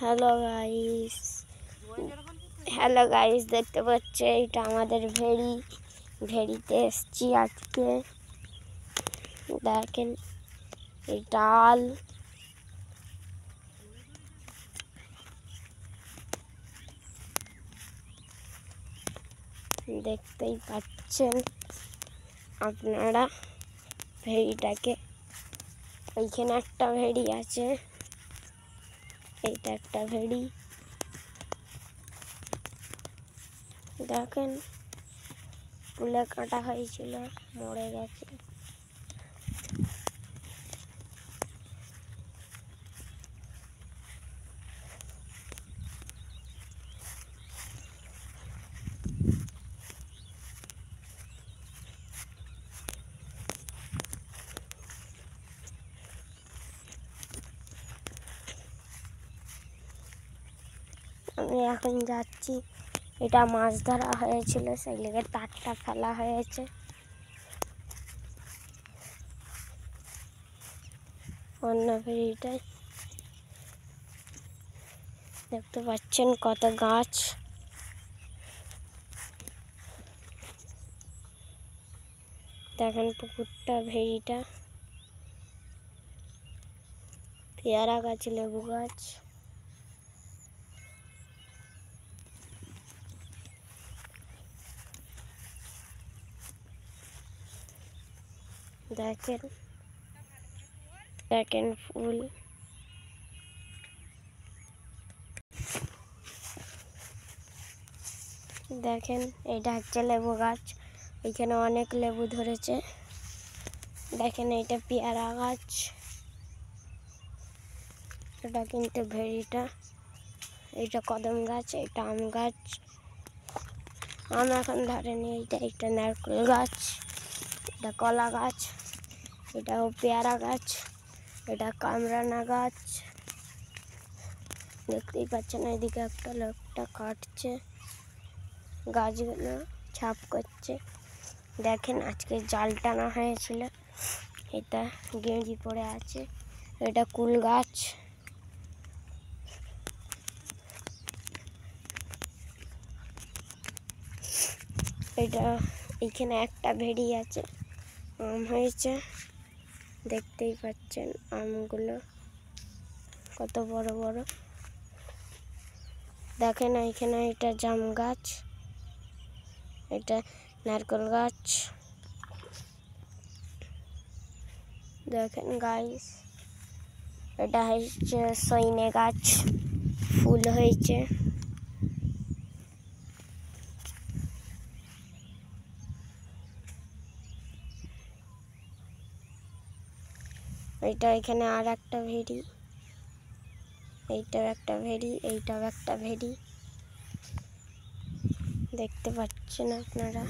Hello guys, দেখতে পাচ্ছে এটা আমাদের ভেড়িতে এসছি আজকে। দেখেন এই ডাল, দেখতেই পাচ্ছেন আপনারা ভেড়িটাকে। ওইখানে একটা ভেড়ি আছে, এইটা একটা ভেড়ি। দেখেন কুলে কাটা হয়েছিল, মরে গেছে। আমি এখন যাচ্ছি, এটা মাছ ধরা হয়েছিল, সেই লেগে তারটা ফেলা হয়েছে। অন্য ভেড়িটাই দেখতে পাচ্ছেন কত গাছ। দেখেন পুকুরটা, ভেড়িটা, পেয়ারা গাছ, লেবু গাছ। দেখেন দেখেন ফুল। দেখেন এইটা হচ্ছে লেবু গাছ, এখানে অনেক লেবু ধরেছে। দেখেন এইটা পেয়ারা গাছ, এটা কিন্তু ভেড়িটা। এইটা কদম গাছ, এটা আম গাছ, আম এখন ধরেনি। এইটা একটা নারকেল গাছ, এটা কলা গাছ, এটাও পেয়ারা গাছ, এটা কামরানা গাছ। দেখতেই পাচ্ছেন এদিকে একটা লোকটা কাটছে গাছগুলো, ছাপ করছে। দেখেন আজকে জাল টানা হয়েছিল, এটা গেঁজি পড়ে আছে। এটা কুল গাছ, এটা এখানে একটা ভেড়ি আছে, আম হয়েছে। দেখতেই পাচ্ছেন আমগুলো কত বড় বড়। দেখেন এখানে এটা জাম গাছ, এটা নারকেল গাছ। দেখেন গাইস, এটা হচ্ছে সইনে গাছ, ফুল হয়েছে। এইটা এখানে আর একটা ভেড়ি, এইটাও একটা ভেড়ি, এইটাও একটা ভেড়ি। দেখতে পাচ্ছেন আপনারা।